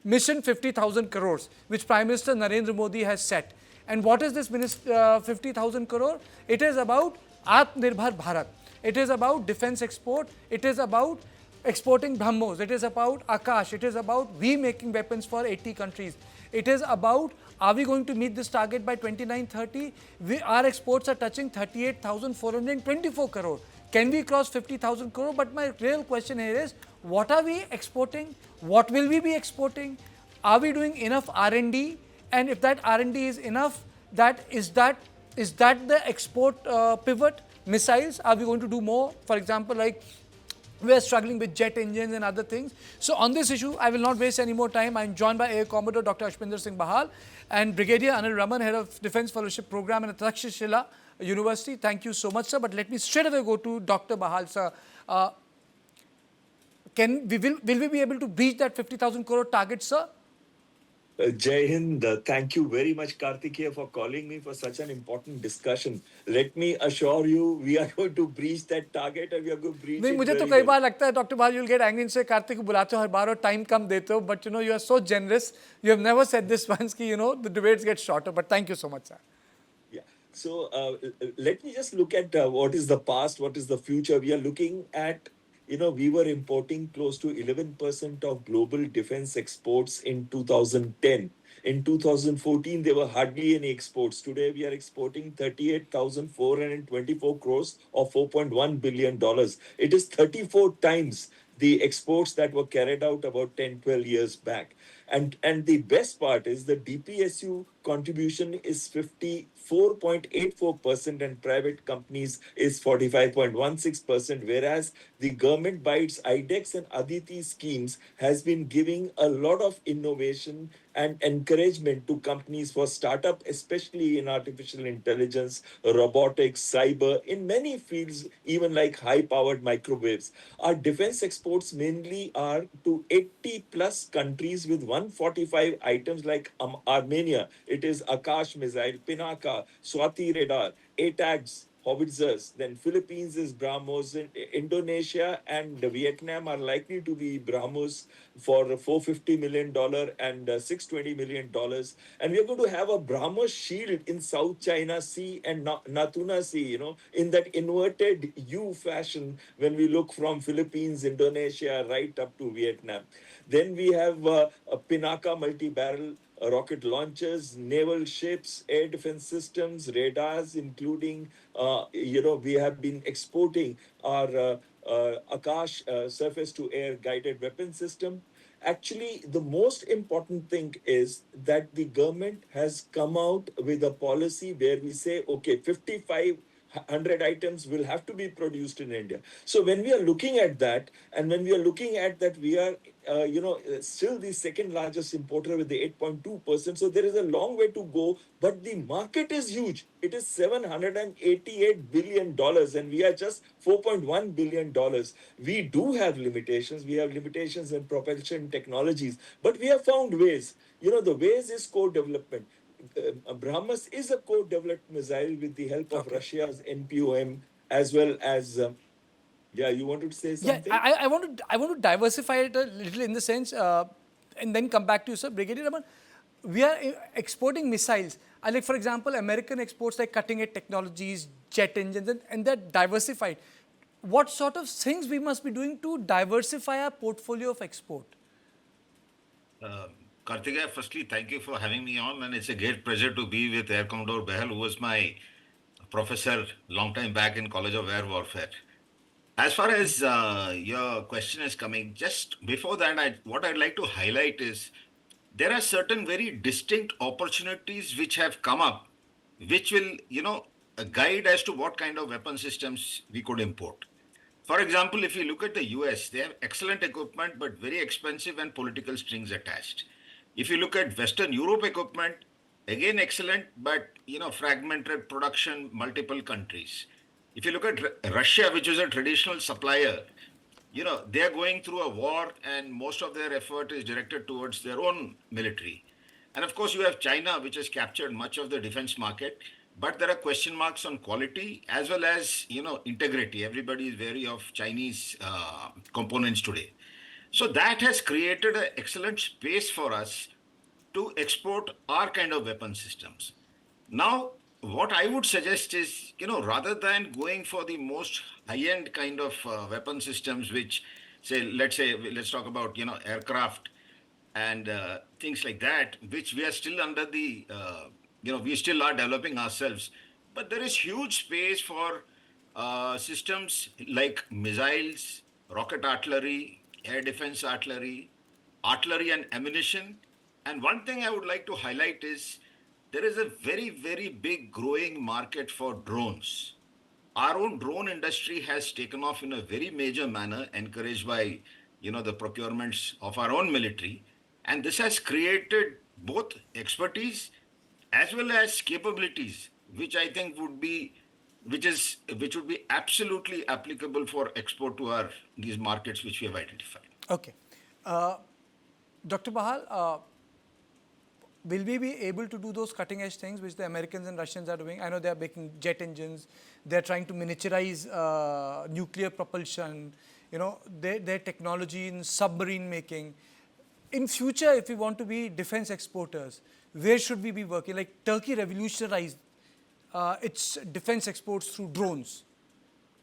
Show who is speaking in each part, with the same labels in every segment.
Speaker 1: Mission 50,000 crores, which Prime Minister Narendra Modi has set. And what is this 50,000 crore? It is about Atmanirbhar Bharat. It is about defense export. It is about exporting BrahMos. It is about Akash. It is about we making weapons for 80 countries. It is about, are we going to meet this target by 29-30? Our exports are touching 38,424 crore. Can we cross 50,000 crore? But my real question here is, what are we exporting? What will we be exporting? Are we doing enough R&D? And if that R&D is enough, is that the export pivot? Missiles, are we going to do more? For example, like we are struggling with jet engines and other things. So on this issue, I will not waste any more time. I am joined by Air Commodore Dr. Ashwinder Singh Bahal and Brigadier Anil Raman, Head of Defence Fellowship Program at Takshashila University. Thank you so much, sir. But let me straight away go to Dr. Bahal, sir. Will we be able to breach that 50,000 crore target, sir?
Speaker 2: Jai Hind, thank you very much, Kartikeya, for calling me for such an important discussion. Let me assure you, we are going to breach that target and we are going to breach it.
Speaker 1: मुझे तो कई बार लगता है, Dr. Bahal, you'll get angry से कार्तिक को बुलाते हो हर बार और time कम देते हो, but you are so generous. You have never said this once कि the debates get shorter. But thank you so much, sir.
Speaker 2: Yeah. So let me just look at what is the past, what is the future. We are looking at we were importing close to 11% of global defense exports in 2010. In 2014, there were hardly any exports. Today, we are exporting 38,424 crores or $4.1 billion. It is 34 times the exports that were carried out about 10, 12 years back. And the best part is the DPSU contribution is 54.84% and private companies is 45.16%, whereas the government by its IDEX and Aditi schemes has been giving a lot of innovation and encouragement to companies for startup, especially in artificial intelligence, robotics, cyber, in many fields, even like high-powered microwaves. Our defense exports mainly are to 80 plus countries with 145 items like Armenia. It is Akash missile, Pinaka, Swati radar, ATAGS, howitzers. Then Philippines is BrahMos. Indonesia and Vietnam are likely to be BrahMos for $450 million and $620 million. And we are going to have a BrahMos shield in South China Sea and Natuna Sea, in that inverted U fashion when we look from Philippines, Indonesia, right up to Vietnam. Then we have a Pinaka multi-barrel rocket launchers, naval ships, air defense systems, radars, including, we have been exporting our Akash surface-to-air guided weapon system. Actually, the most important thing is that the government has come out with a policy where we say, okay, 5,500 items will have to be produced in India. So when we are looking at that, and when we are looking at that, we are, still the second largest importer with the 8.2%. So there is a long way to go, but the market is huge. It is $788 billion, and we are just $4.1 billion. We do have limitations. We have limitations in propulsion technologies, but we have found ways. The ways is co-development. BrahMos is a co-developed missile with the help of Russia's NPOM as well as. You wanted to say something?
Speaker 1: Yeah, I want to diversify it a little in the sense, and then come back to you, sir. Brigadier Raman, we are exporting missiles. Like, for example, American exports like cutting-edge technologies, jet engines, and they're diversified. What sort of things we must be doing to diversify our portfolio of export?
Speaker 3: Kartikeya, firstly, thank you for having me on, and it's a great pleasure to be with Air Commodore Bahal, who was my professor long time back in College of Air Warfare. As far as your question is coming, just before that, what I'd like to highlight is there are certain very distinct opportunities which have come up, which will, guide as to what kind of weapon systems we could import. For example, if you look at the US, they have excellent equipment, but very expensive and political strings attached. If you look at Western Europe equipment, again excellent, but fragmented production, multiple countries. If you look at Russia, which is a traditional supplier, they are going through a war and most of their effort is directed towards their own military. And of course, you have China, which has captured much of the defense market, but there are question marks on quality as well as, integrity. Everybody is wary of Chinese components today. So that has created an excellent space for us to export our kind of weapon systems. Now, what I would suggest is, rather than going for the most high-end kind of weapon systems, which let's talk about, aircraft and things like that, which we are still under the, we still are developing ourselves. But there is huge space for systems like missiles, rocket artillery, air defense artillery and ammunition. And one thing I would like to highlight is there is a very, very big growing market for drones. Our own drone industry has taken off in a very major manner, encouraged by the procurements of our own military, and this has created both expertise as well as capabilities, which I think which would be absolutely applicable for export to our these markets which we have identified.
Speaker 1: Okay. Dr. Bahal, will we be able to do those cutting edge things which the Americans and Russians are doing? I know they are making jet engines, they're trying to miniaturize nuclear propulsion, their technology in submarine making. In future, if we want to be defense exporters, where should we be working? Like Turkey revolutionized its defense exports through drones.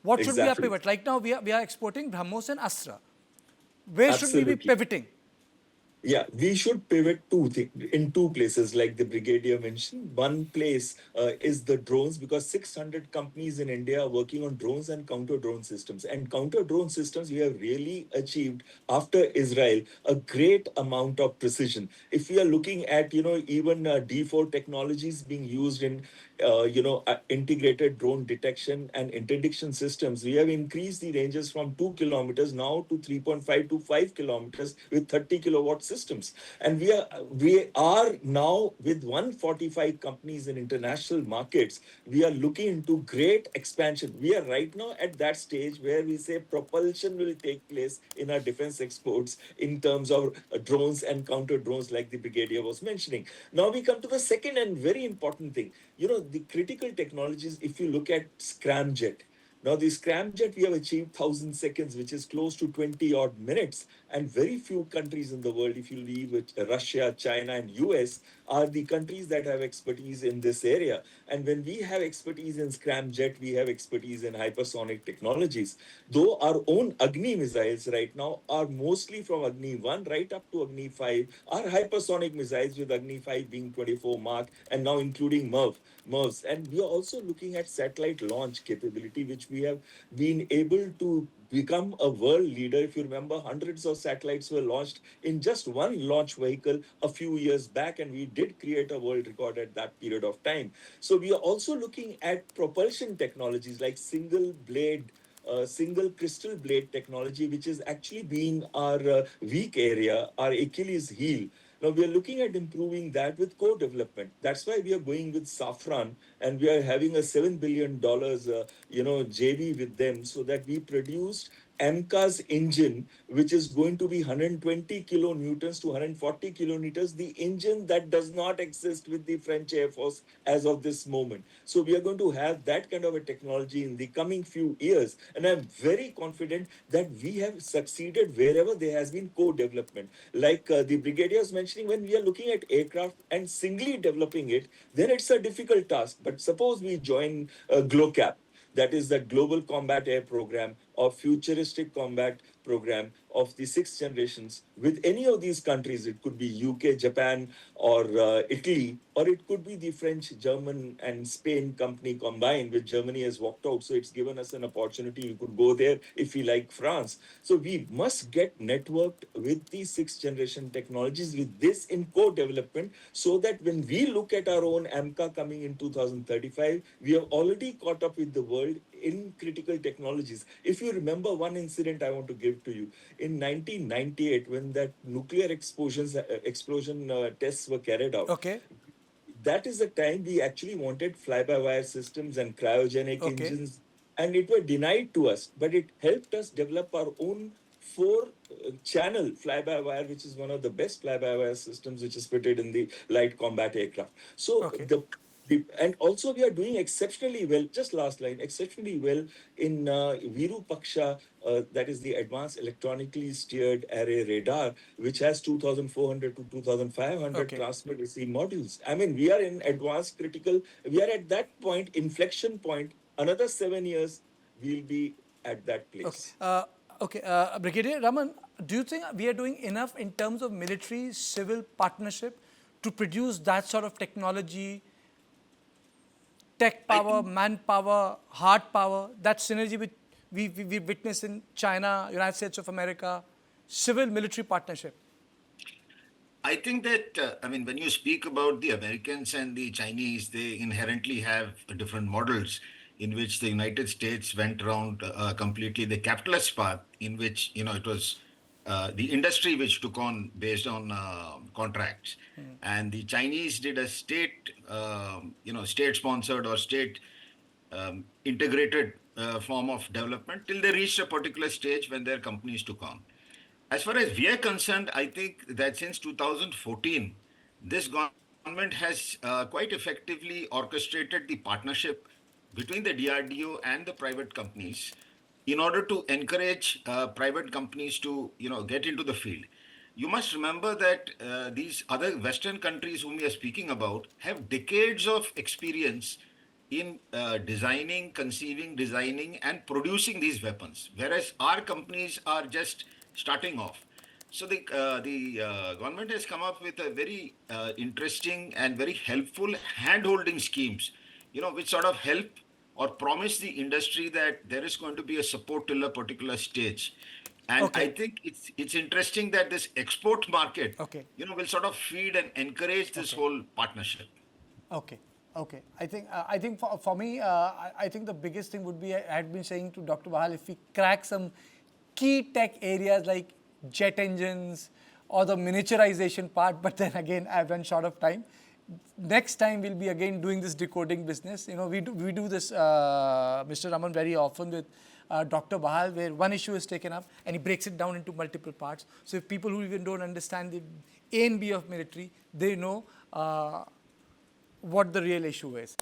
Speaker 1: What should be our
Speaker 2: Exactly.
Speaker 1: pivot? Right now, we are exporting BrahMos and Astra. Where should we be
Speaker 2: Absolutely.
Speaker 1: pivoting?
Speaker 2: Yeah, we should pivot in two places, like the brigadier mentioned. One place is the drones, because 600 companies in India are working on drones and counter drone systems. And counter drone systems, we have really achieved after Israel a great amount of precision. If we are looking at, even D4 technologies being used in, integrated drone detection and interdiction systems, we have increased the ranges from 2 kilometers now to 3.5 to 5 kilometers with 30 kilowatt systems. And we are now with 145 companies in international markets. We are looking into great expansion. We are right now at that stage where we say propulsion will take place in our defense exports in terms of drones and counter drones, like the brigadier was mentioning. Now we come to the second and very important thing. The critical technologies, if you look at scramjet, now, the scramjet, we have achieved 1,000 seconds, which is close to 20 odd minutes. And very few countries in the world, if you leave it, Russia, China, and US, are the countries that have expertise in this area. And when we have expertise in scramjet, we have expertise in hypersonic technologies. Though our own Agni missiles right now are mostly from Agni 1 right up to Agni 5, are hypersonic missiles, with Agni 5 being 24 Mach, and now including MIRVs. And we are also looking at satellite launch capability, which we have been able to become a world leader. If you remember, hundreds of satellites were launched in just one launch vehicle a few years back, and we did create a world record at that period of time. So we are also looking at propulsion technologies like single crystal blade technology, which is actually being our weak area, our Achilles heel. Now we are looking at improving that with co-development. That's why we are going with Safran, and we are having a $7 billion, JV with them, so that we produced AMCA's engine, which is going to be 120 kilonewtons to 140 kilonewtons, the engine that does not exist with the French Air Force as of this moment. So we are going to have that kind of a technology in the coming few years. And I'm very confident that we have succeeded wherever there has been co-development. Like the brigadier is mentioning, when we are looking at aircraft and singly developing it, then it's a difficult task. But suppose we join GLOCAP, that is the Global Combat Air Program or Futuristic Combat Program of the sixth generations with any of these countries. It could be UK, Japan, or Italy, or it could be the French, German, and Spain company combined, which Germany has walked out. So it's given us an opportunity. We could go there if we like France. So we must get networked with these sixth generation technologies, with this in co-development, so that when we look at our own AMCA coming in 2035, we have already caught up with the world in critical technologies. If you remember one incident I want to give to you, in 1998, when that nuclear explosion tests were carried out,
Speaker 1: Okay.
Speaker 2: that is the time we actually wanted fly-by-wire systems and cryogenic
Speaker 1: Okay.
Speaker 2: engines, and it were denied to us. But it helped us develop our own four-channel fly-by-wire, which is one of the best fly-by-wire systems, which is fitted in the light combat aircraft. So
Speaker 1: Okay.
Speaker 2: And also, we are doing exceptionally well. Just last line, exceptionally well in Virupaksha, that is the advanced electronically steered array radar, which has 2,400 to 2,500
Speaker 1: Okay.
Speaker 2: transmit receive modules. I mean, we are in advanced critical. We are at that point, inflection point. Another 7 years, we'll be at that
Speaker 1: Okay.
Speaker 2: place.
Speaker 1: Brigadier Raman, do you think we are doing enough in terms of military civil partnership to produce that sort of technology, tech
Speaker 2: I
Speaker 1: power,
Speaker 2: think
Speaker 1: manpower, hard power, that synergy which we witness in China, United States of America, civil military partnership?
Speaker 3: I think that, I mean, when you speak about the Americans and the Chinese, they inherently have different models in which the United States went around completely the capitalist path, in which, it was the industry which took on based on contracts. And the Chinese did a state sponsored or state integrated form of development till they reached a particular stage when their companies took on. As far as we are concerned, I think that since 2014, this government has quite effectively orchestrated the partnership between the DRDO and the private companies in order to encourage private companies to, get into the field. You must remember that these other Western countries whom we are speaking about have decades of experience in designing, and producing these weapons, whereas our companies are just starting off. So the government has come up with a very interesting and very helpful hand-holding schemes, which sort of help or promise the industry that there is going to be a support till a particular stage. And I
Speaker 1: Okay.
Speaker 3: think it's interesting that this export market,
Speaker 1: Okay.
Speaker 3: will sort of feed and encourage this
Speaker 1: Okay.
Speaker 3: whole partnership.
Speaker 1: Okay, okay. I think for me, I think the biggest thing would be I had been saying to Dr. Bahal, if we crack some key tech areas like jet engines or the miniaturization part, but then again I've run short of time. Next time we'll be again doing this decoding business. We do this, Mr. Raman, very often with Dr. Bahal, where one issue is taken up and he breaks it down into multiple parts. So if people who even don't understand the A and B of military, they know what the real issue is.